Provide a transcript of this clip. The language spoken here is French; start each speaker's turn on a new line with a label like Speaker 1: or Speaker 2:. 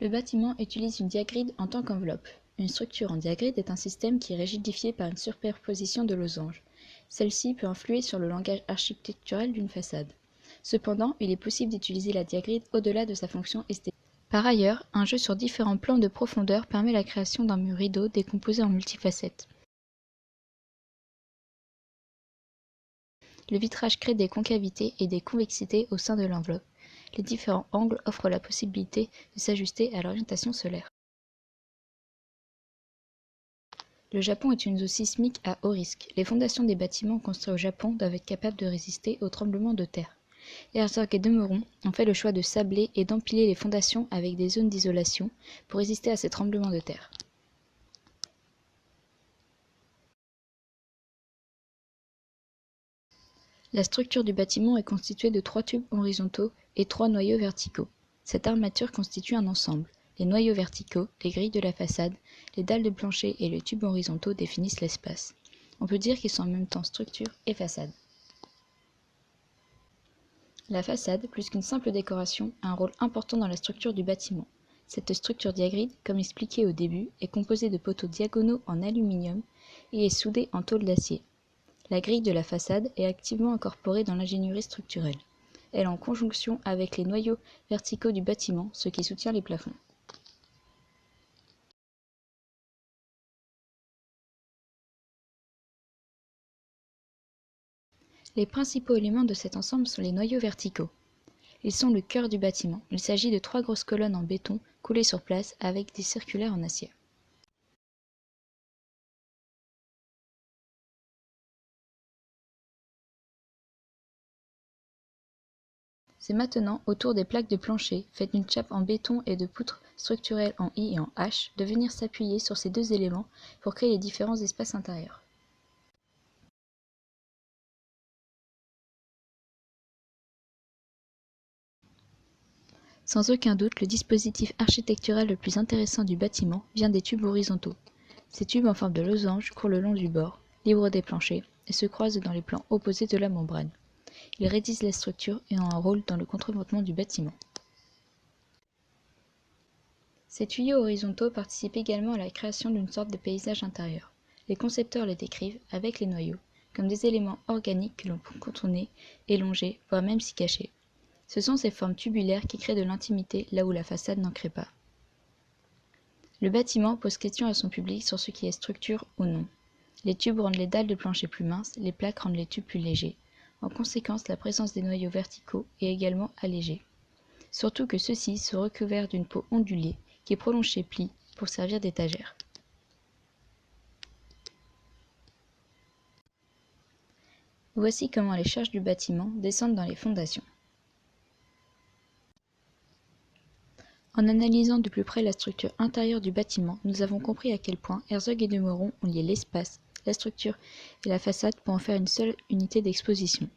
Speaker 1: Le bâtiment utilise une diagride en tant qu'enveloppe. Une structure en diagride est un système qui est rigidifié par une superposition de losanges. Celle-ci peut influer sur le langage architectural d'une façade. Cependant, il est possible d'utiliser la diagride au-delà de sa fonction esthétique. Par ailleurs, un jeu sur différents plans de profondeur permet la création d'un mur rideau décomposé en multifacettes. Le vitrage crée des concavités et des convexités au sein de l'enveloppe. Les différents angles offrent la possibilité de s'ajuster à l'orientation solaire. Le Japon est une zone sismique à haut risque. Les fondations des bâtiments construits au Japon doivent être capables de résister aux tremblements de terre. Herzog et de Meuron ont fait le choix de sabler et d'empiler les fondations avec des zones d'isolation pour résister à ces tremblements de terre. La structure du bâtiment est constituée de 3 tubes horizontaux et 3 noyaux verticaux. Cette armature constitue un ensemble. Les noyaux verticaux, les grilles de la façade, les dalles de plancher et les tubes horizontaux définissent l'espace. On peut dire qu'ils sont en même temps structure et façade. La façade, plus qu'une simple décoration, a un rôle important dans la structure du bâtiment. Cette structure diagride, comme expliqué au début, est composée de poteaux diagonaux en aluminium et est soudée en tôle d'acier. La grille de la façade est activement incorporée dans l'ingénierie structurelle. Elle est en conjonction avec les noyaux verticaux du bâtiment, ce qui soutient les plafonds. Les principaux éléments de cet ensemble sont les noyaux verticaux. Ils sont le cœur du bâtiment. Il s'agit de 3 grosses colonnes en béton coulées sur place avec des circulaires en acier. C'est maintenant au tour des plaques de plancher, faites d'une chape en béton et de poutres structurelles en I et en H, de venir s'appuyer sur ces 2 éléments pour créer les différents espaces intérieurs. Sans aucun doute, le dispositif architectural le plus intéressant du bâtiment vient des tubes horizontaux. Ces tubes en forme de losange courent le long du bord, libres des planchers, et se croisent dans les plans opposés de la membrane. Ils réduisent la structure et ont un rôle dans le contreventement du bâtiment. Ces tuyaux horizontaux participent également à la création d'une sorte de paysage intérieur. Les concepteurs les décrivent, avec les noyaux, comme des éléments organiques que l'on peut contourner, élonger, voire même s'y cacher. Ce sont ces formes tubulaires qui créent de l'intimité là où la façade n'en crée pas. Le bâtiment pose question à son public sur ce qui est structure ou non. Les tubes rendent les dalles de plancher plus minces, les plaques rendent les tubes plus légers. En conséquence, la présence des noyaux verticaux est également allégée. Surtout que ceux-ci sont recouverts d'une peau ondulée qui prolonge ses plis pour servir d'étagère. Voici comment les charges du bâtiment descendent dans les fondations. En analysant de plus près la structure intérieure du bâtiment, nous avons compris à quel point Herzog et de Meuron ont lié l'espace, la structure et la façade pour en faire une seule unité d'exposition.